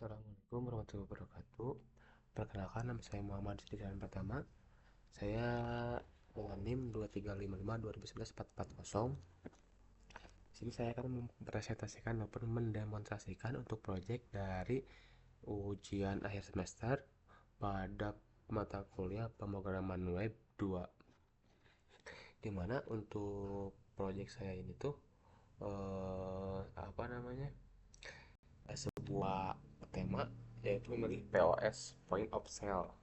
Assalamualaikum warahmatullahi wabarakatuh. Perkenalkan, nama saya Muhammad di jalan pertama. Saya dengan NIM 23552011-440. Di sini saya akan mempresentasikan maupun mendemonstrasikan untuk proyek dari ujian akhir semester pada mata kuliah pemrograman web 2. Dimana untuk proyek saya ini tuh apa namanya? Sebuah tema yaitu memilih POS, Point of Sale.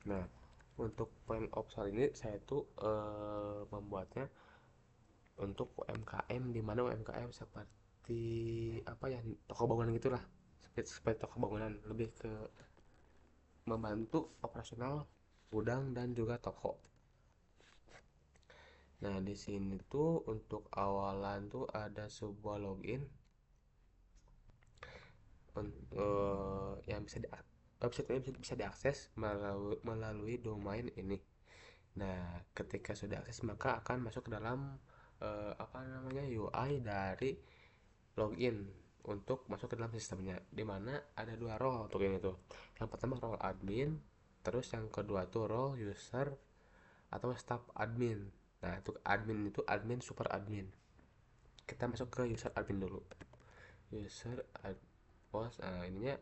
Nah, untuk point of sale ini saya tuh membuatnya untuk UMKM, di mana UMKM seperti apa ya, toko bangunan gitulah, seperti toko bangunan, lebih ke membantu operasional gudang dan juga toko. Nah, di sini tuh untuk awalan tuh ada sebuah login yang bisa website ini bisa diakses melalui domain ini. Nah, ketika sudah akses maka akan masuk ke dalam apa namanya, UI dari login untuk masuk ke dalam sistemnya. Di mana ada dua role untuk ini tuh. Yang pertama role admin, terus yang kedua tuh role user atau staff admin. Nah, untuk admin itu admin super admin. Kita masuk ke user admin dulu. User ad post, nah ininya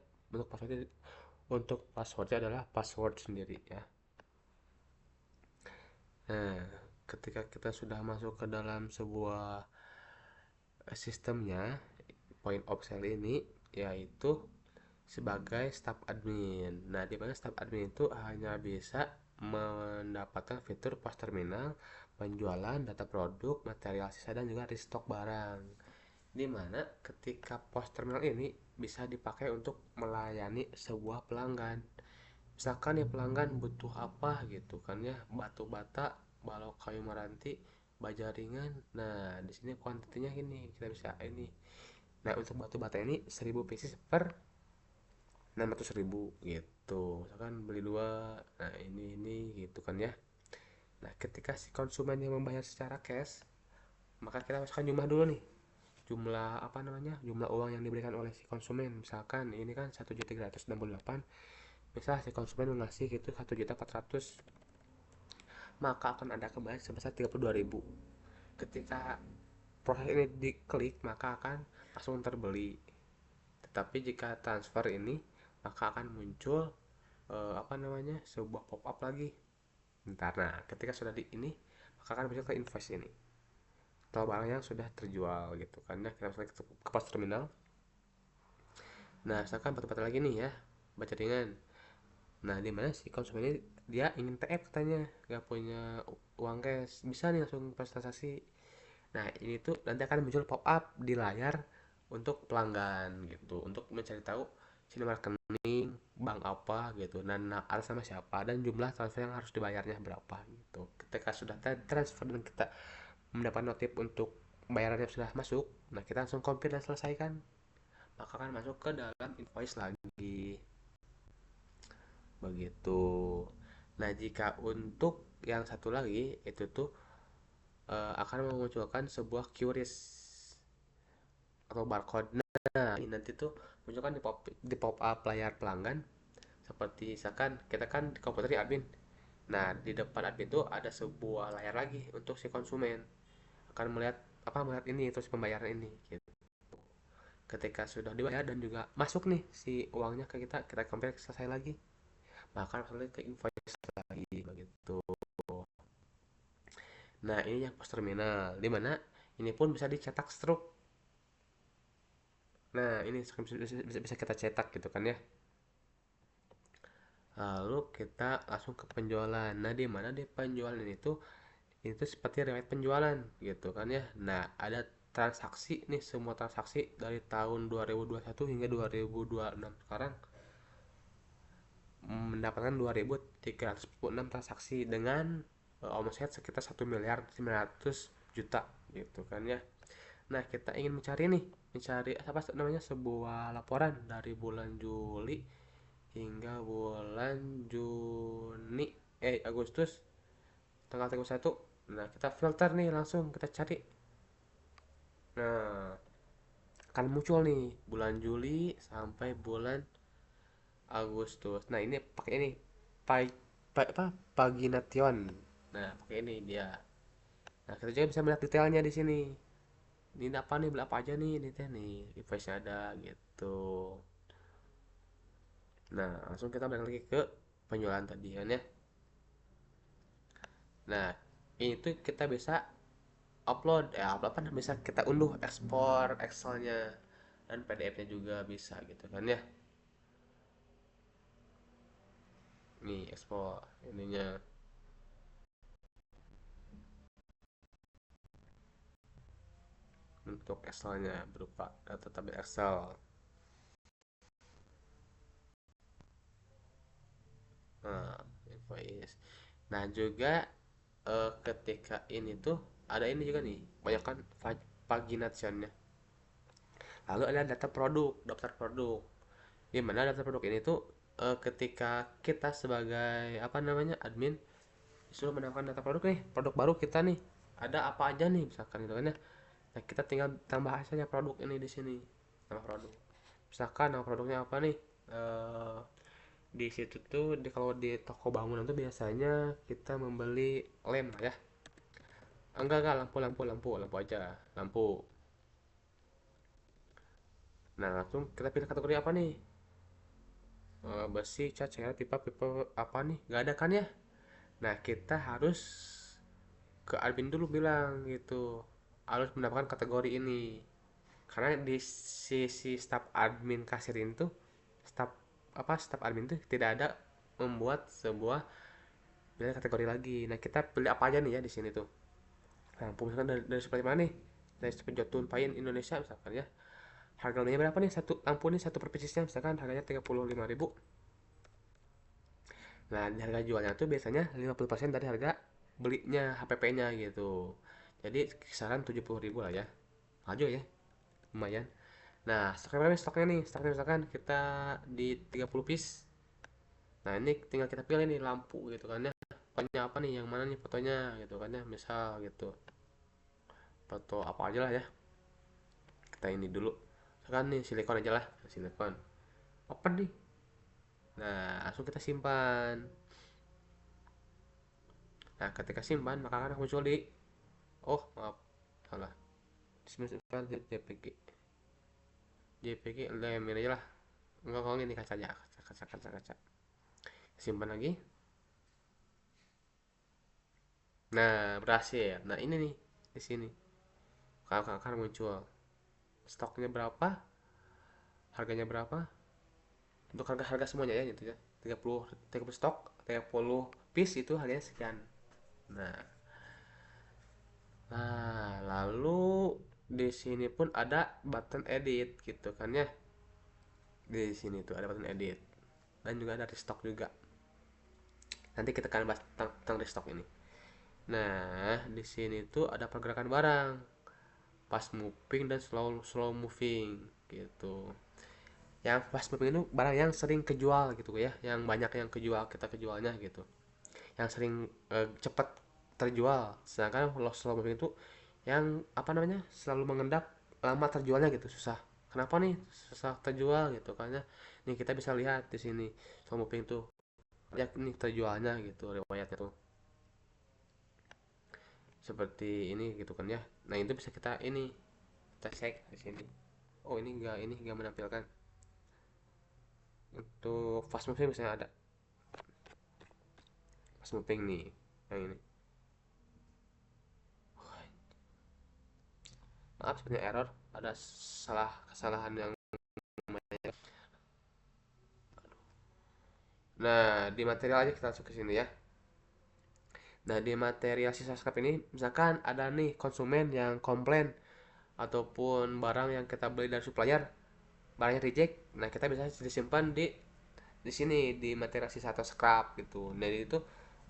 untuk passwordnya adalah password sendiri ya. Nah, ketika kita sudah masuk ke dalam sebuah sistemnya, point of sale ini yaitu sebagai staff admin. Nah, di mana staff admin itu hanya bisa mendapatkan fitur pos terminal, penjualan, data produk, material sisa dan juga restock barang. Di mana ketika pos terminal ini bisa dipakai untuk melayani sebuah pelanggan. Misalkan ya pelanggan butuh apa gitu kan ya, batu bata, balok kayu meranti, baja ringan. Nah, di sini kuantitinya ini kita bisa ini. Nah, untuk batu bata ini 1000 pieces per 600.000 gitu. Misalkan beli dua, nah ini gitu kan ya. Nah, ketika si konsumen yang membayar secara cash, maka kita masukkan jumlah dulu nih. Jumlah apa namanya? Jumlah uang yang diberikan oleh si konsumen. Misalkan ini kan 1.368, misal si konsumen mengasih gitu 1.400, maka akan ada kembali sebesar 32.000. Ketika proses ini diklik maka akan langsung terbeli. Tetapi jika transfer ini maka akan muncul apa namanya, sebuah pop up lagi. Bentar, nah ketika sudah di ini maka akan muncul ke invoice ini atau barang yang sudah terjual gitu kan ya. Kita masuk ke pos terminal. Nah, misalkan batu-batu lagi nih ya, baca ringan. Nah, di mana si konsumen ini dia ingin TF katanya, nggak punya uang cash, bisa nih langsung prestasi. Nah, ini tuh nanti akan muncul pop up di layar untuk pelanggan gitu, untuk mencari tahu sini rekening bank apa gitu, dan atas nama siapa dan jumlah transfer yang harus dibayarnya berapa gitu. Ketika sudah transfer dan kita mendapat notif untuk bayarannya sudah masuk, nah kita langsung compare dan selesaikan, maka akan masuk ke dalam invoice lagi begitu. Nah, jika untuk yang satu lagi itu tuh akan memunculkan sebuah QRIS atau barcode. Nah, ini nanti tuh munculkan di pop up layar pelanggan, seperti misalkan kita kan di komputer di admin. Nah, di depan admin tuh ada sebuah layar lagi untuk si konsumen akan melihat ini, terus pembayaran ini gitu. Ketika sudah dibayar dan juga masuk nih si uangnya ke kita, kita compare selesai lagi, maka langsung ke invoice lagi begitu. Nah, ini yang pos terminal, di mana ini pun bisa dicetak struk. Nah, ini bisa kita cetak gitu kan ya. Lalu kita langsung ke penjualan. Nah, di mana di penjualan itu seperti riwayat penjualan gitu kan ya. Nah, ada transaksi nih, semua transaksi dari tahun 2021 hingga 2026 sekarang mendapatkan 2.346 transaksi dengan omset sekitar 1.900.000.000 gitu kan ya. Nah, kita ingin mencari apa namanya, sebuah laporan dari bulan Juli hingga bulan Juni, Agustus tanggal 31. Nah, kita filter nih, langsung kita cari. Nah, akan muncul nih bulan Juli sampai bulan Agustus. Nah ini pakai ini apa Pagination. Nah pakai ini dia. Nah kita juga bisa melihat detailnya di sini. Ini apa nih, beli apa aja nih, ini teh nih, device ada gitu. Nah langsung kita balik lagi ke penjualan tadi kan ya. Nah ini tuh kita bisa upload, upload apa, bisa kita unduh, ekspor Excelnya dan PDF-nya juga bisa gitu kan ya. Nih ekspor ininya untuk Excelnya berupa data tabel Excel. Nah, invoice. Nah, juga ketika ini tuh ada ini juga nih, banyak kan paginationnya. Lalu ada data produk, daftar produk. Di mana daftar produk ini tuh ketika kita sebagai apa namanya admin disuruh menambahkan data produk nih, produk baru kita nih, ada apa aja nih misalkan gitu kan ya. Nah, kita tinggal tambah saja produk ini di sini. Nama produk. Misalkan nama produknya apa nih? Eh di situ tuh kalau di toko bangunan tuh biasanya kita membeli lem lah ya. Enggak, lampu aja, lampu. Nah langsung kita pilih kategori apa nih. Besi, cat, cairan, pipa, pipa apa nih, nggak ada kan ya. Nah kita harus ke admin dulu bilang gitu, harus mendapatkan kategori ini, karena di sisi staf admin kasirin tuh, staf staf admin tuh tidak ada membuat sebuah pilih kategori lagi. Nah kita pilih apa aja nih ya di sini tuh. Nah misalkan dari seperti mana nih, dari Jotun Pain Indonesia misalkan ya, harganya berapa nih satu lampu nih, satu per piecesnya misalkan harganya 35.000. Nah di harga jualnya tuh biasanya 50% dari harga belinya, HPP-nya gitu. Jadi kisaran 70.000 lah ya, maju ya, lumayan. Nah stoknya misalkan kita di 30 piece. Nah ini tinggal kita pilih nih lampu gitu kan ya, fotonya apa nih, yang mana nih fotonya gitu kan ya, misal gitu, foto apa aja lah ya, kita ini dulu kan nih silikon aja lah, silikon open nih. Nah langsung kita simpan. Nah ketika simpan maka akan muncul di, oh maaf salah, simpan JPG, JPG lem ini aja lah, enggak, kalau ini kaca aja, kaca simpan lagi. Nah berhasil. Nah ini nih di sini akan muncul stoknya berapa, harganya berapa, untuk harga-harga semuanya ya gitu ya. 30 stok, 30 piece itu harganya sekian. Nah, lalu di sini pun ada button edit gitu kan ya. Di sini tuh ada button edit dan juga ada restock juga. Nanti kita akan bahas tentang restock ini. Nah, di sini tuh ada pergerakan barang, fast moving dan slow moving gitu. Yang fast moving itu barang yang sering kejual gitu ya, yang banyak yang kejual, kita kejualnya gitu, yang sering cepat terjual. Sedangkan slow moving itu yang apa namanya, selalu mengendap, lama terjualnya gitu, susah. Kenapa nih susah terjual gitu kan ya. Nih kita bisa lihat di sini slow moving tuh ya, nih terjualnya gitu riwayatnya tuh seperti ini gitu kan ya. Nah itu bisa kita ini, kita cek di sini. Oh ini enggak menampilkan untuk fast moving, misalnya ada fast moving nih yang ini. Maaf sebenarnya error, ada kesalahan yang banyak. Nah di material aja kita masuk ke sini ya. Nah di material sisa scrap ini misalkan ada nih konsumen yang komplain ataupun barang yang kita beli dari supplier barangnya reject. Nah kita bisa disimpan di sini di material sisa atau scrap gitu. Jadi itu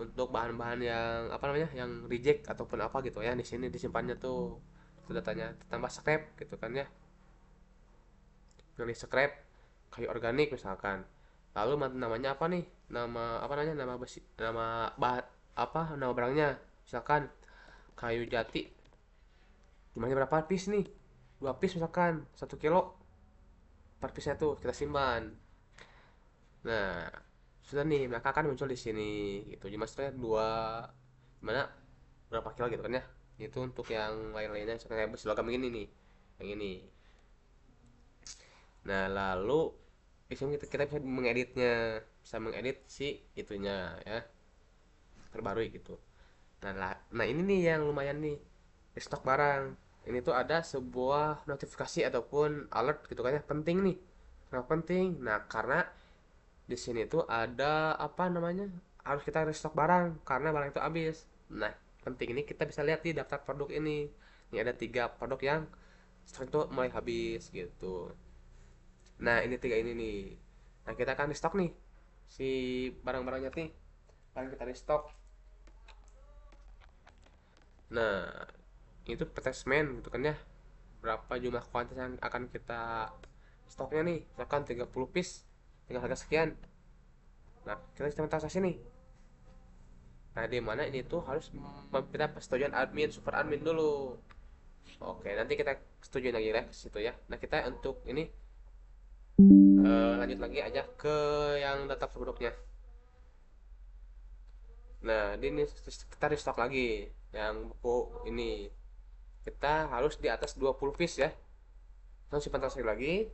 untuk bahan-bahan yang apa namanya, yang reject ataupun apa gitu ya, di sini disimpannya tuh itu datanya, tambah scrap gitu kan ya. Pilih scrap kayu organik misalkan, lalu namanya apa nih, nama apa namanya, nama besi, nama bahan apa, nama barangnya misalkan kayu jati, jumlahnya berapa piece nih. dua piece misalkan 1 kilo per piece tuh kita simpan. Nah, sudah nih, maka akan muncul di sini gitu. Jadi maksudnya dua mana berapa kilo gitu kan ya. Itu untuk yang lain-lainnya kayak besi logam ini nih. Yang ini. Nah, lalu kita bisa mengeditnya, bisa mengedit si itunya ya, terbaru gitu. Nah ini nih yang lumayan nih, stok barang. Ini tuh ada sebuah notifikasi ataupun alert gitu kan ya, penting nih. Nah, penting. Nah, karena di sini tuh ada apa namanya? Harus kita restock barang karena barang itu habis. Nah, penting ini kita bisa lihat di daftar produk ini. Ini ada 3 produk yang stok itu mulai habis gitu. Nah, ini 3 ini nih. Nah, kita akan restock nih si barang-barangnya nih. Barang kita restock. Nah, itu pretesmen gitu kan ya, berapa jumlah kuantitas yang akan kita stoknya nih, misalkan 30 piece dengan harga sekian. Nah, kita sistem transaksi nih. Nah, di mana ini tuh harus meminta persetujuan admin, super admin dulu. Oke, nanti kita setujuin lagi ya situ ya. Nah, kita untuk ini lanjut lagi aja ke yang data produknya. Nah, ini kita restock lagi yang buku ini. Kita harus di atas 20 piece ya. Langsung simpan transaksi lagi.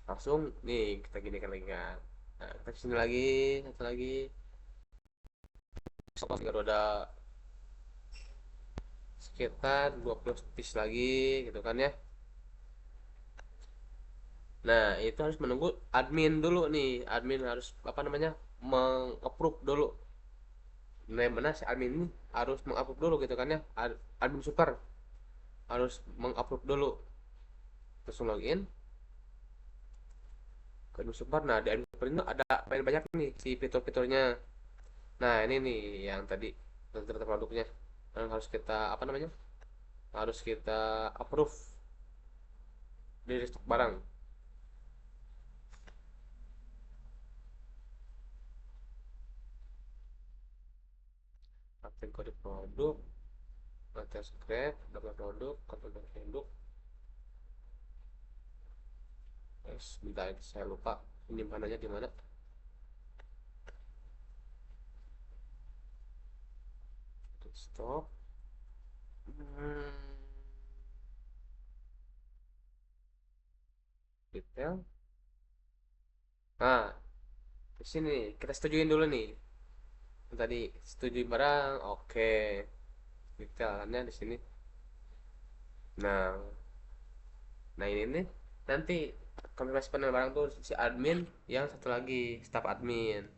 Langsung nih kita gini kan lagi kan. Nah, kita sini lagi, satu lagi, sama tiga roda sekitar 20 piece lagi gitu kan ya. Nah, itu harus menunggu admin dulu nih. Admin harus apa namanya? Mengapprove dulu. Nah, mana si admin ini harus mengapprove dulu gitu kan ya. Admin super harus mengapprove dulu. Terus login ke admin super. Nah, di admin super itu ada banyak nih si fitur-fiturnya. Nah, ini nih yang tadi data produknya yang harus kita apa namanya? Harus kita approve di stok barang. Kategori produk, material scrap, daftar produk, kategori produk. Bentar, saya lupa penyimpanannya di mana. Stok. Hmm, detail. Nah, di sini kita setujuin dulu nih. Tadi setuju barang, oke. Detailnya di sini. Nah, nah ini nih nanti konfirmasi penerima barang tuh si admin yang satu lagi staf admin.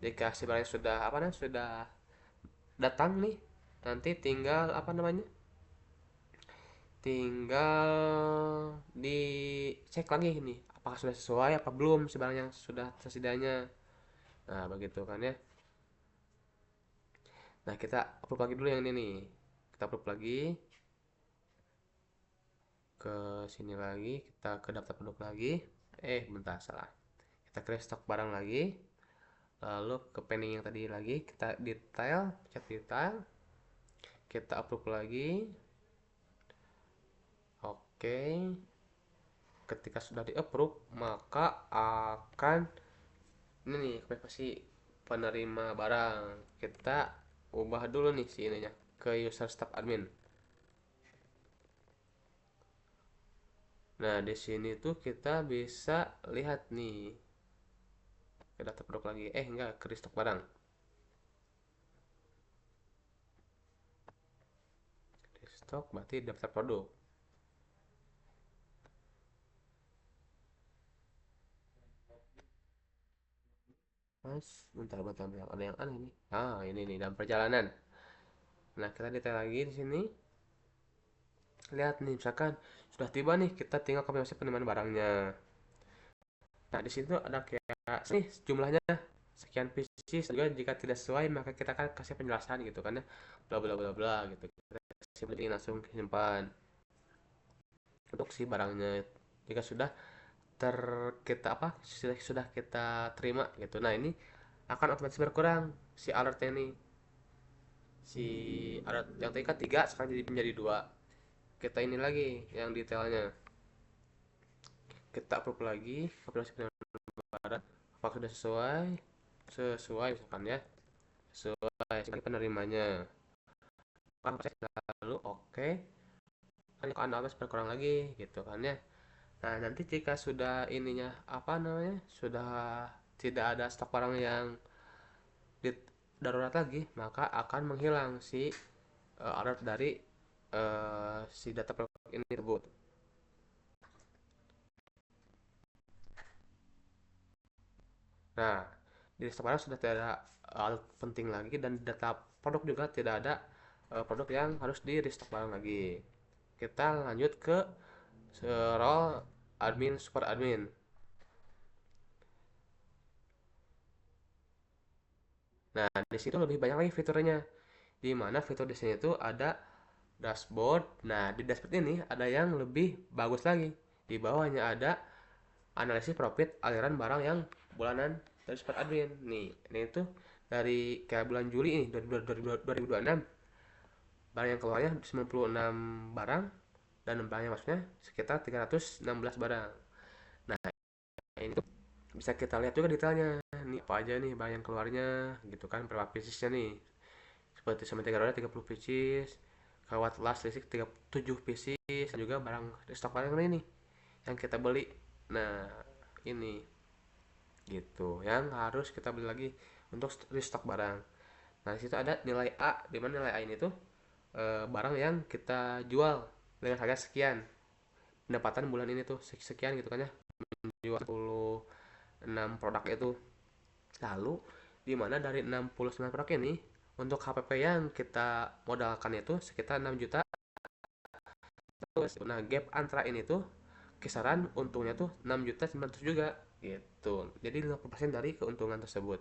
Dikasih barang sudah apa namanya sudah datang nih. Nanti tinggal apa namanya? Tinggal dicek lagi nih apakah sudah sesuai apa belum si barang yang sudah tersedianya. Nah, begitu kan ya. Nah, kita upload lagi dulu yang ini nih. Kita upload lagi ke sini lagi, kita ke daftar produk lagi. Bentar salah. Kita ke stok barang lagi. Lalu ke pending yang tadi lagi, kita detail, cek detail. Kita upload lagi. Oke. Ketika sudah di-approve, maka akan ini nih pasti penerima barang. Kita ubah dulu nih si ininya ke user stop admin. Nah, di sini tuh kita bisa lihat nih ke data produk lagi. Enggak, ke stok barang. Di stok berarti daftar produk. Mas, bentar, bentar, bentar. Ada yang aneh nih. Ini nih dalam perjalanan. Nah, kita detail lagi di sini. Lihat nih, misalkan sudah tiba nih, kita tinggal konfirmasi penerimaan barangnya. Nah, di situ ada kayak nih jumlahnya sekian pieces juga jika tidak sesuai maka kita akan kasih penjelasan gitu kan ya. Bla bla bla bla gitu. Kita simpan langsung simpan untuk si barangnya jika sudah kita apa sudah kita terima gitu. Nah, ini akan otomatis berkurang si alertnya nih. Si alert yang tadi kan 3 sekarang jadi menjadi 2. kita ini lagi yang detailnya, kita approve lagi aplikasi penerimaan apakah sudah sesuai, sesuai misalkan ya, sesuai penerimanya, lalu oke, kan analis berkurang lagi gitu kan ya. Nah, nanti jika sudah ininya apa namanya, sudah tidak ada stok barang yang darurat lagi, maka akan menghilang si alert dari si data produk ini tersebut. Nah, di stok barang sudah tidak ada alert penting lagi, dan data produk juga tidak ada produk yang harus di restock barang lagi. Kita lanjut ke role admin super admin. Nah, di situ lebih banyak lagi fiturnya. Di mana fitur di sini itu ada dashboard. Nah, di dashboard ini ada yang lebih bagus lagi. Di bawahnya ada analisis profit aliran barang yang bulanan dari super admin. Nih, ini tuh dari kayak bulan Juli ini 2026, barang yang keluarnya 96 barang dan barang yang masuknya sekitar 316 barang. Nah, ini tuh bisa kita lihat juga detailnya. Nih apa aja nih barang yang keluarnya gitu kan, berapa piecesnya nih. Seperti sama 3 roda 30 pieces, kawat las listrik 37 pieces, dan juga barang stok barang ini yang kita beli. Nah, ini gitu yang harus kita beli lagi untuk restock barang. Nah, di situ ada nilai A, di mana nilai A ini tuh barang yang kita jual dengan harga sekian, pendapatan bulan ini tuh sekian gitu kan ya, menjual 6 produk itu. Lalu di mana dari 69 produk ini, untuk HPP yang kita modalkan itu sekitar 6 juta. Nah, gap antara ini tuh kisaran untungnya tuh 6 juta 900 juga gitu. Jadi 50% dari keuntungan tersebut.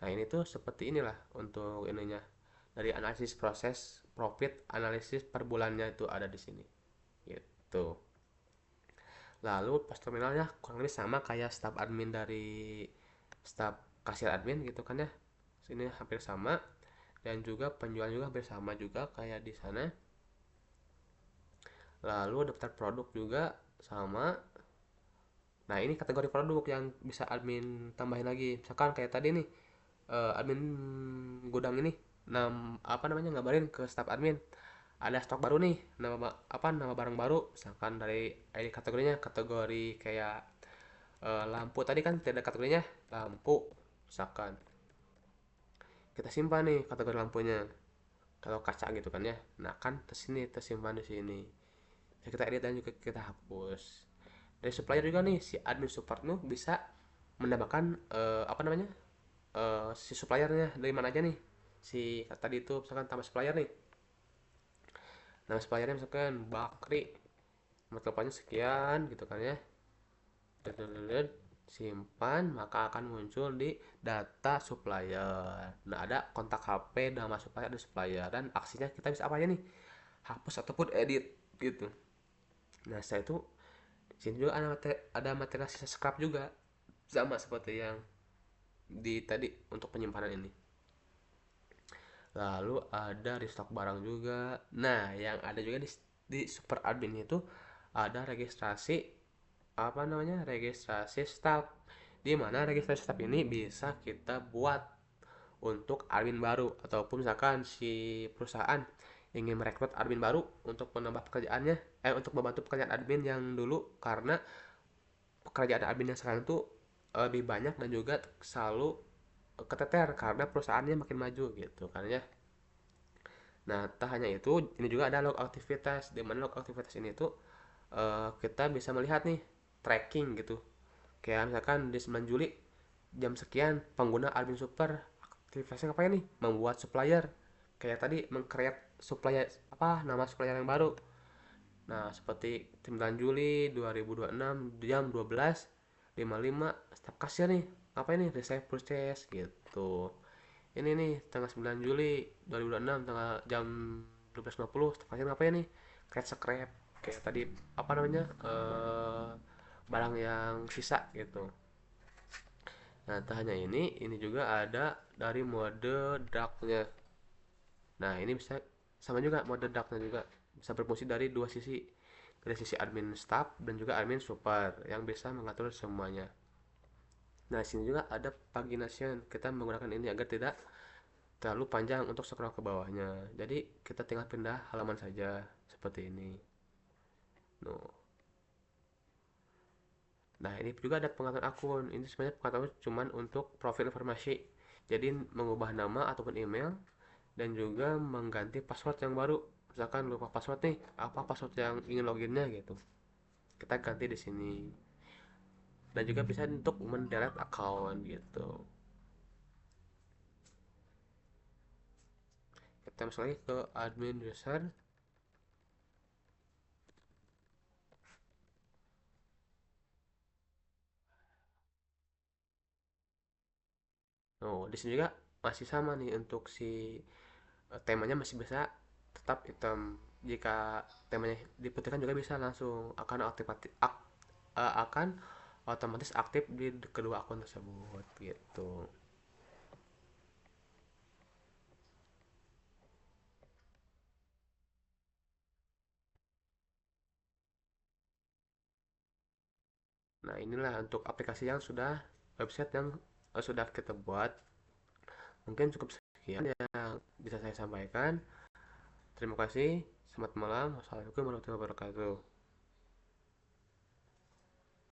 Nah, ini tuh seperti inilah untuk ininya. Dari analisis proses profit analisis per bulannya itu ada di sini. Gitu. Lalu pas terminalnya kurang lebih sama kayak staf admin dari staf kasir admin gitu kan ya. Sini hampir sama, dan juga penjualan juga hampir sama juga kayak di sana. Lalu daftar produk juga sama. Nah, ini kategori produk yang bisa admin tambahin lagi. Misalkan kayak tadi nih, admin gudang ini, apa namanya, ngabarin ke staf admin ada stok baru nih, nama barang baru, misalkan dari ID kategorinya kategori kayak lampu tadi kan tidak ada kategorinya, lampu misalkan. Kita simpan nih kategori lampunya. Kalau kaca gitu kan ya. Nah, kan sini tersimpan di sini. Ya, kita edit dan juga kita hapus. Dari supplier juga nih, si admin support nu bisa mendapatkan apa namanya, si suppliernya dari mana aja nih, si tadi itu misalkan tambah supplier nih, nama suppliernya misalkan Bakri, nomor teleponnya sekian gitu kan ya, simpan, maka akan muncul di data supplier. Nah, ada kontak HP, nama supplier, ada supplier, dan aksinya kita bisa apa aja nih, hapus ataupun edit gitu. Nah, saya itu sini juga ada materi sisa scrap juga, sama seperti yang di tadi untuk penyimpanan ini. Lalu ada restock barang juga. Nah, yang ada juga di super admin itu ada registrasi, apa namanya, registrasi staff. Di mana registrasi staff ini bisa kita buat untuk admin baru, ataupun misalkan si perusahaan ingin merekrut admin baru untuk menambah pekerjaannya, untuk membantu pekerjaan admin yang dulu, karena pekerjaan admin yang sekarang itu lebih banyak dan juga selalu keteter karena perusahaannya makin maju gitu kan ya. Nah, tak hanya itu, ini juga ada log aktivitas, di mana log aktivitas ini tuh kita bisa melihat nih tracking gitu. Kayak misalkan di 9 Juli jam sekian pengguna admin super aktivitasnya ngapain nih? Membuat supplier. Kayak tadi meng-create supplier, apa nama supplier yang baru. Nah, seperti 9 Juli 2026 jam 12.55 staf kasir nih. Ngapain nih? Receive purchase gitu. Ini nih tanggal 9 Juli 2026 tanggal jam 12.50 staf kasir ngapain nih? Create scrap kayak tadi, apa namanya? Barang yang sisa gitu. Nah, tak hanya ini juga ada dari mode darknya. Nah, ini bisa sama juga mode darknya juga. bisa berfungsi dari dua sisi, dari sisi admin staff dan juga admin super yang bisa mengatur semuanya. Nah, di sini juga ada pagination. Kita menggunakan ini agar tidak terlalu panjang untuk scroll ke bawahnya. Jadi, kita tinggal pindah halaman saja seperti ini. No. Nah, ini juga ada pengaturan akun. Ini sebenarnya pengaturan cuman untuk profil informasi. Jadi, mengubah nama ataupun email dan juga mengganti password yang baru. Misalkan lupa password nih, apa password yang ingin loginnya gitu. Kita ganti di sini. Dan juga bisa untuk mendelete account gitu. Kita masuk lagi ke admin user. Oh, di sini juga masih sama nih untuk si temanya masih bisa tetap hitam. Jika temanya diputihkan juga bisa langsung akan otomatis aktif di kedua akun tersebut gitu. Nah, inilah untuk aplikasi yang sudah website yang sudah kita buat. Mungkin cukup sekian yang bisa saya sampaikan. Terima kasih. Selamat malam. Wassalamualaikum warahmatullahi wabarakatuh.